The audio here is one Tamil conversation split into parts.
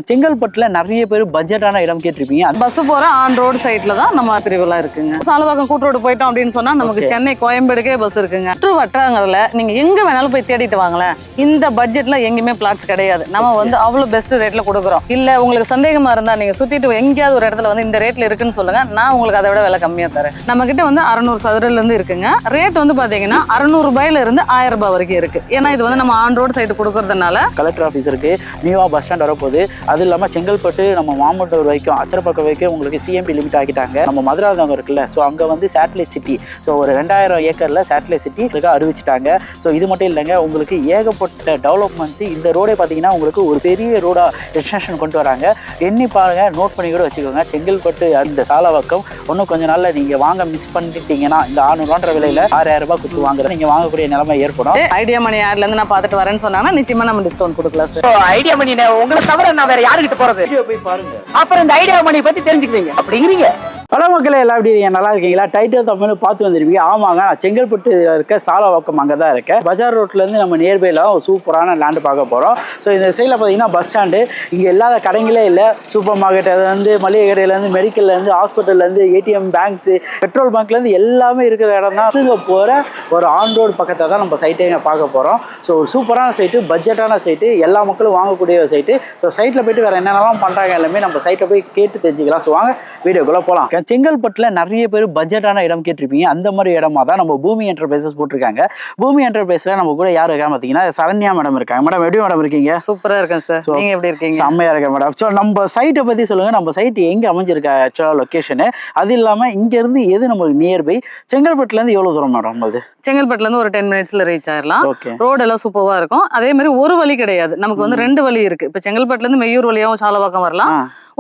செங்கல்பட்டுல நிறைய பேர் பட்ஜெட்டான இடம் கேட்டிருப்பீங்க. பஸ் போற ஆன் ரோடு சைட்ல தான் நம்ம பிரிவுலாம் இருக்குங்க. சாலவாக்கம் கூட்டு போயிட்டோம் அப்படின்னு சொன்னா நமக்கு சென்னை கோயம்பேடுக்கே பஸ் இருக்குங்க. சுற்று வட்டாரங்கள்ல நீங்க எங்க வேணாலும் போய் தேடிட்டு வாங்களேன். இந்த பட்ஜெட்ல எங்கேயுமே பிளாட்ஸ் கிடையாது. நம்ம வந்து அவ்வளவு பெஸ்ட் ரேட்ல கொடுக்குறோம். இல்ல உங்களுக்கு சந்தேகமா இருந்தா நீங்க சுத்திட்டு எங்கேயாவது ஒரு இடத்துல வந்து இந்த ரேட்ல இருக்குன்னு சொல்லுங்க, நான் உங்களுக்கு அதை விட விலை கம்மியா தரேன். நம்ம கிட்ட வந்து 600 சதுரல இருந்து இருக்குங்க. ரேட் வந்து பாத்தீங்கன்னா 600 ரூபாயில இருந்து 1000 ரூபாய் வரைக்கும் இருக்கு. ஏன்னா இது வந்து நம்ம ஆன் ரோடு சைடு கொடுக்கறதுனால. கலெக்டர் ஆஃபீஸ் இருக்கு, நியூவா பஸ் ஸ்டாண்ட் வரப்போகுது. அது இல்லாமல் செங்கல்பட்டு நம்ம மாமட்டூர் வரைக்கும் அச்சரப்பக்கம் வரைக்கும் உங்களுக்கு சிஎம்பி லிமிட் ஆகிட்டாங்க. நம்ம மதுராந்தகம் இருக்குல்ல, ஸோ அங்கே வந்து சேட்டலைட் சிட்டி, ஸோ ஒரு 2000 ஏக்கரில் சேட்டலைட் சிட்டி அறிவிச்சிட்டாங்க. ஸோ இது மட்டும் இல்லைங்க, உங்களுக்கு ஏகப்பட்ட டெவலப்மெண்ட்ஸ். இந்த ரோடே பார்த்தீங்கன்னா உங்களுக்கு ஒரு பெரிய ரோடாக எக்ஸ்டென்ஷன் கொண்டு வராங்க. எண்ணி பாருங்க, நோட் பண்ணி கூட வச்சுக்கோங்க. செங்கல்பட்டு அந்த சாலவாக்கம் இன்னும் கொஞ்சம் நாள்ல நீங்கள் வாங்க மிஸ் பண்ணிட்டீங்கன்னா இந்த 600 விலையில் 6000 ரூபாய் கொடுத்து வாங்குற நீங்கள் வாங்கக்கூடிய நிலைமை ஏற்படும். ஐடியா மணி ஆட்லேருந்து நான் பார்த்துட்டு வரேன்னு சொன்னாங்கன்னா நிச்சயமா நம்ம டிஸ்கவுண்ட் கொடுக்கலாம் சார். ஐடியா மணி உங்களை தவிர நான் வேற யாருக்கிட்ட போறது? போய் பாருங்க, அப்புறம் இந்த ஐடியா மணி பத்தி தெரிஞ்சுக்குவீங்க. அப்படிங்கிறீங்க. பல மக்களே எல்லாம் எப்படி இருக்கீங்க? நல்லா இருக்கீங்களா? டைட்டில் தமிழ் பார்த்து வந்துருப்பீங்க. ஆமாங்க, நான் செங்கல்பட்டு இருக்க சாலவாக்கம் அங்கே தான் இருக்கேன். பஜார் ரோட்லேருந்து நம்ம நியர்பையில் ஒரு சூப்பரான லேண்டு பார்க்க போகிறோம். ஸோ இந்த சைடில் பார்த்தீங்கன்னா பஸ் ஸ்டாண்டு, இங்கே இல்லாத கடைங்களே இல்லை. சூப்பர் மார்க்கெட், அது வந்து மளிகை கடையிலேருந்து மெடிக்கல்லேருந்து ஹாஸ்பிட்டல்லேருந்து ஏடிஎம் பேங்க்ஸு பெட்ரோல் பங்க்லேருந்து எல்லாமே இருக்கிற இடம் தான். இங்கே போகிற ஒரு ஆன் ரோடு பக்கத்தில் தான் நம்ம சைட்டே இங்கே பார்க்க போகிறோம். ஸோ ஒரு சூப்பரான சைட்டு, பட்ஜெட்டான சைட்டு, எல்லா மக்களும் வாங்கக்கூடிய ஒரு சைட்டு. ஸோ சைட்டில் போயிட்டு வேறு என்னென்னலாம் பண்ணுறாங்க எல்லாமே நம்ம சைட்டை போய் கேட்டு தெரிஞ்சுக்கலாம். ஸோ வாங்க வீடியோக்குள்ளே போகலாம். செங்கல்பட்டுல நிறைய பேர் பட்ஜெட்டான இடம் கேட்டிருப்பீங்க. அந்த மாதிரி இடமா தான் நம்ம பூமி என்டர்பிரைசஸ் போட்டிருக்காங்க. பூமி என்டர்பிரைஸ்ல நம்ம கூட யார் இருக்கா பார்த்தீங்கன்னா சரண்யா மேடம் இருக்காங்க. மேடம் எப்படி மேடம் இருக்கீங்க? சூப்பரா இருக்கேன் சார். நீங்க எப்படி இருக்கீங்க? செம்மையா இருக்கேன் மேடம். ஸோ நம்ம சைட்டை பத்தி சொல்லுங்க. நம்ம சைட் எங்க அமைஞ்சிருக்கா ஆக்சுவலா லொகேஷனு, அது இல்லாம இங்க இருந்து எது நம்மளுக்கு நியர்பை, செங்கல்பட்டுல இருந்து எவ்வளவு தூரம் மேடம்? அது செங்கல்பட்டுல இருந்து ஒரு 10 மினிட்ஸ்ல ரீச் ஆயிடலாம். ரோடு எல்லாம் சூப்பரா இருக்கும். அதே மாதிரி ஒரு வழி கிடையாது, நமக்கு வந்து 2 வழி இருக்கு. இப்ப செங்கல்பட்டுல இருந்து மெய்யூர் வழியாவும் சாலவாக்கம் வரலாம்,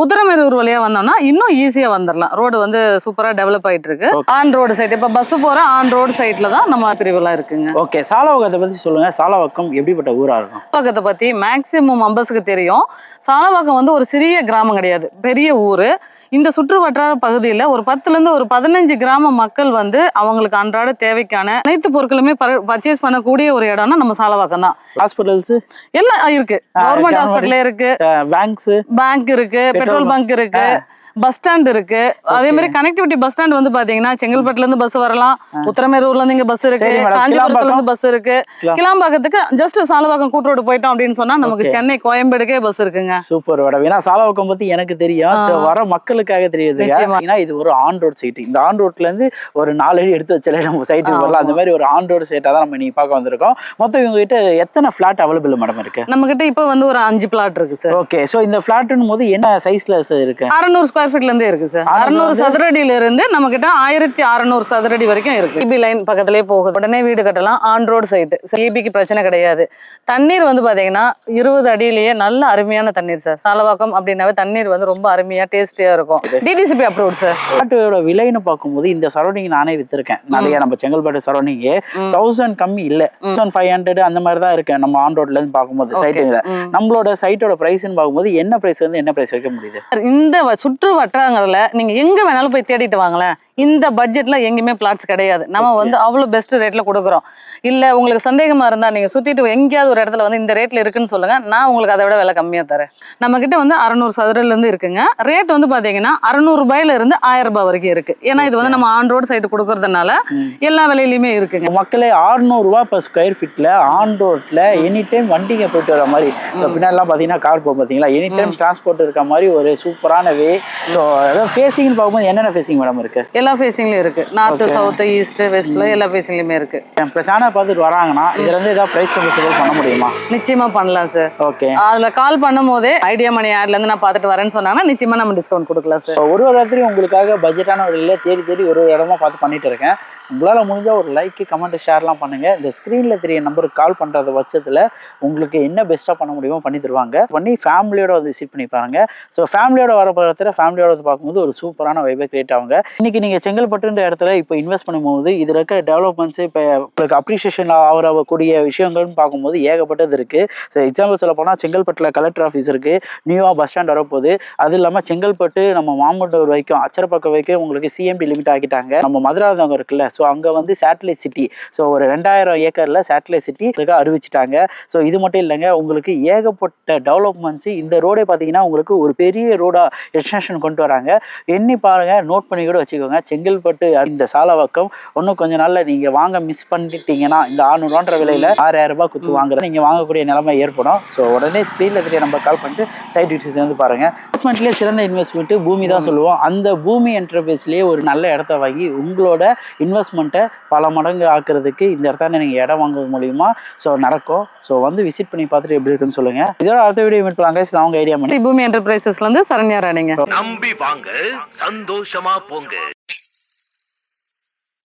உத்தரமேரூர் வழியா வந்தோம்னா இன்னும் ஈஸியா வந்துடலாம். ரோடு வந்து சூப்பரா டெவலப் ஆயிட்டு இருக்கு. ஆன் ரோடு சைடு, இப்ப பஸ் போற ஆன் ரோடு சைட்ல தான் நம்ம பிரிவுலாம் இருக்குங்க. ஓகே, சாலவாக்கத்தை பத்தி சொல்லுங்க. சாலவாக்கம் எப்படிப்பட்ட ஊரா இருக்கும்? சாலவாக்கத்தை பத்தி மேக்சிமம் மெம்பர்ஸ்க்கு தெரியும். சாலவாக்கம் வந்து ஒரு சிறிய கிராமம் கிடையாது, பெரிய ஊரு. இந்த சுற்று வட்டார பகுதியில் ஒரு 10ல இருந்து ஒரு 15 கிராம மக்கள் வந்து அவங்களுக்கு அன்றாட தேவைக்கான அனைத்து பொருட்களுமே பர்ச்சேஸ் பண்ணக்கூடிய ஒரு இடம்னா நம்ம சாலவாக்கம் தான். ஹாஸ்பிட்டல்ஸ் எல்லாம் இருக்கு, கவர்மெண்ட் ஹாஸ்பிட்டல் இருக்கு, பேங்க் இருக்கு, பெட்ரோல் பங்க் இருக்கு, பஸ் ஸ்டாண்ட் இருக்கு. அதே மாதிரி கனெக்டிவிட்டி பஸ் ஸ்டாண்ட் வந்து பாத்தீங்கன்னா செங்கல்பட்டுல இருந்து பஸ் வரலாம், உத்தரமேரூர்ல இருந்து இங்க பஸ் இருக்கு, காஞ்சிபுரத்துல இருந்து பஸ் இருக்கு. கிளாம்பாக்கத்துக்கு ஜஸ்ட் சாலவாக்கம் கூட்டு ரோடு போயிட்டோம் அப்படின்னு சொன்னா நமக்கு சென்னை கோயம்பேடுக்கே பஸ் இருக்குங்க. Super madam. ஏன்னா சாலவாக்கம் பத்தி எனக்கு தெரியும், வர மக்களுக்காக தெரியுது. ஏன்னா இது ஒரு ஆன் ரோட் சைட். இந்த ஆன் ரோட்ல இருந்து ஒரு 4 அடி எடுத்து வச்சாலே நம்ம சைட்டுக்கு வரலாம். அந்த மாதிரி ஒரு ஆன் ரோடு சைட்டா தான் நம்ம நீ பார்க்க வந்திருக்கோம். மொத்தம் இவங்க கிட்ட எத்தனை பிளாட் அவைலபிள் மேடம் இருக்கு? நம்ம கிட்ட இப்ப வந்து ஒரு 5 பிளாட் இருக்கு சார். ஓகே, சோ இந்த பிளாட்னும் போது என்ன சைஸ்ல இருக்கு? 600 ஸ்கொயர் ஃபீட்ல இருந்தே இருக்கு சார். 600 சதுரடியில இருந்து நம்ம கிட்ட 1600 சதுரடி வரைக்கும் இருக்கு. இபி லைன் பக்கத்திலே போகுது, உடனே வீடு கட்டலாம். ஆன் ரோடு சைட்டு, இபிக்கு பிரச்சனை கிடையாது. தண்ணீர் வந்து பாத்தீங்கன்னா 20 அடியிலேயே நல்ல அருமையான தண்ணீர் சார். சாலவாக்கம் அப்படின்னாவே தண்ணீர் வந்து ரொம்ப அருமையா டேஸ்டியா இருக்கும். DTCP approved sir. பிளாட்டோட விலைன்னு பார்க்கும்போது இந்த சரௌண்டிங் நானே வித்திருக்கேன் நிறைய. நம்ம செங்கல்பட்டு சரௌண்டிங் 1000 கம்மி இல்ல, 1500 அந்த மாதிரி தான் இருக்கு. நம்ம ஆன் ரோட்ல இருந்து பார்க்கும்போது சைட்டுல நம்மளோட சைட்டோட பிரைஸ்ன்னு பார்க்கும்போது என்ன பிரைஸ் வந்து என்ன பிரைஸ் வைக்க முடியுது? இந்த சுற்று வட்டாரங்கள்ல நீங்க எங்க வேணாலும் போய் தேடிட்டு வாங்களேன். இந்த பட்ஜெட்ல எங்கேயுமே பிளாட்ஸ் கிடையாது. நம்ம வந்து அவ்வளவு பெஸ்ட் ரேட்ல கொடுக்குறோம். இல்ல உங்களுக்கு சந்தேகமா இருந்தா நீங்க சுத்திட்டு எங்கேயாவது ஒரு இடத்துல வந்து இந்த ரேட்ல இருக்குன்னு சொல்லுங்க, நான் உங்களுக்கு அதை விட விலை கம்மியா தரேன். நம்ம கிட்ட வந்து 600 சதுரல இருந்து இருக்குங்க. ரேட் வந்து பாத்தீங்கன்னா 600 ரூபாயில இருந்து 1000 ரூபாய் வரைக்கும் இருக்கு. ஏன்னா இது வந்து நம்ம ஆன் ரோடு சைடு கொடுக்கறதுனால எல்லா விலையிலுமே இருக்குங்க. மக்களே 600 ரூபாய் per ஸ்கொயர் ஃபீட்ல ஆன் ரோட்ல எனி டைம் வண்டிங்க போயிட்டு வர மாதிரி, பின்னாடிலாம் பாத்தீங்கன்னா கார் போகும் பாத்தீங்களா, எனி டைம் டிரான்ஸ்போர்ட் இருக்க மாதிரி ஒரு சூப்பரான வே. ஸோ அதாவது ஃபேசிங்னு பார்க்கும்போது என்னென்ன ஃபேசிங் மேடம் இருக்கு? எல்லா ஃபேசிங்லயும் இருக்கு, நார்த், சவுத், ஈஸ்ட், வெஸ்ட்ல எல்லா ஃபேசிங்லயுமே இருக்கு. சேனல் பார்த்துட்டு வராங்கன்னா இதுல இருந்து ஏதாவது பிரைஸ் பண்ண முடியுமா? நிச்சயமா பண்ணலாம் சார். ஓகே, அதுல கால் பண்ணும் போதே ஐடியா மணி ஆட்ல இருந்து நான் பார்த்துட்டு வரேன்னு சொன்னாங்கன்னா நிச்சயமா நம்ம டிஸ்கவுண்ட் கொடுக்கலாம் சார். ஒரு இடத்துலயும் உங்களுக்காக பட்ஜெட்டான ஒரு இல்லை தேடி ஒரு இடமா பார்த்து பண்ணிட்டு இருக்கேன். உங்களால முடிஞ்சா ஒரு லைக், கமெண்ட், ஷேர்லாம் பண்ணுங்க. இந்த ஸ்கிரீன்ல தெரிய நம்பருக்கு கால் பண்றது பட்சத்துல உங்களுக்கு என்ன பெஸ்டா பண்ண முடியுமோ பண்ணி தருவாங்க. பண்ணி ஃபேமிலியோட வந்து விசிட் பண்ணி பாருங்க. ஸோ ஃபேமிலியோட வர படத்துல ஃபேமிலியோட வந்து பார்க்கும்போது ஒரு சூப்பரான வைபை கிரியேட் ஆகுங்க. இன்னைக்கு நீங்க நீங்கள் செங்கல்பட்டுன்ற இடத்துல இப்போ இன்வெஸ்ட் பண்ணும்போது இதில் இருக்க டெவலப்மெண்ட்ஸு இப்போ உங்களுக்கு அப்ரிஷியேஷன் ஆகக்கூடிய விஷயங்கள்னு பார்க்கும்போது ஏகப்பட்டது இருக்குது. ஸோ எக்ஸாம்பிள் சொல்ல போனால் செங்கல்பட்டில் கலெக்டர் ஆஃபீஸ் இருக்குது, நியூவாக பஸ் ஸ்டாண்ட் வரப்போகுது. அது இல்லாமல் செங்கல்பட்டு நம்ம மாமண்டூர் வரைக்கும் அச்சரப்பக்கம் வரைக்கும் உங்களுக்கு சிஎம்பி லிமிட் ஆக்கிட்டாங்க. நம்ம மதுராந்தகம் இருக்குல்ல, ஸோ அங்கே வந்து சேட்டலைட் சிட்டி, ஸோ ஒரு 2000 ஏக்கரில் சேட்டலைட் சிட்டி அறிவிச்சிட்டாங்க. ஸோ இது மட்டும் இல்லைங்க, உங்களுக்கு ஏகப்பட்ட டெவலப்மெண்ட்ஸு. இந்த ரோடே பார்த்தீங்கன்னா உங்களுக்கு ஒரு பெரிய ரோடாக எக்ஸ்டென்ஷன் கொண்டு வராங்க. எண்ணி பாருங்கள், நோட் பண்ணி கூட வச்சுக்கோங்க. செங்கல்பட்டு இந்த சாலவாக்கம் இன்னும் கொஞ்ச நாளில் நீங்கள் வாங்க மிஸ் பண்ணிட்டீங்கன்னா இந்த 600 விலையில் 6000 ரூபாய் கொடுத்து வாங்குற நீங்கள் வாங்கக்கூடிய நிலைமை ஏற்படும். ஸோ உடனே ஸ்க்ரீனில் தெரிய நம்ம கால் பண்ணிட்டு சைட் டிஷஸ் வந்து பாருங்கள். இன்வெஸ்ட்மெண்ட்லேயே சிறந்த இன்வெஸ்ட்மெண்ட்டு பூமி தான் சொல்லுவோம். அந்த பூமி என்டர்பிரைஸ்லேயே ஒரு நல்ல இடத்த வாங்கி உங்களோட இன்வெஸ்ட்மெண்ட்டை பல மடங்கு ஆக்குறதுக்கு இந்த இடத்த நீங்கள் இடம் வாங்குறது மூலியமா ஸோ நடக்கும். ஸோ வந்து விசிட் பண்ணி பார்த்துட்டு எப்படி இருக்குன்னு சொல்லுங்கள். இதோட அடுத்த வீடியோ மீட் பண்ணலாங்க. அவங்க ஐடியா பண்ணி பூமி என்டர்பிரைசஸ்லேருந்து சரண்யா ராணிங்க. நம்பி வாங்க, சந்தோஷமா போங்க.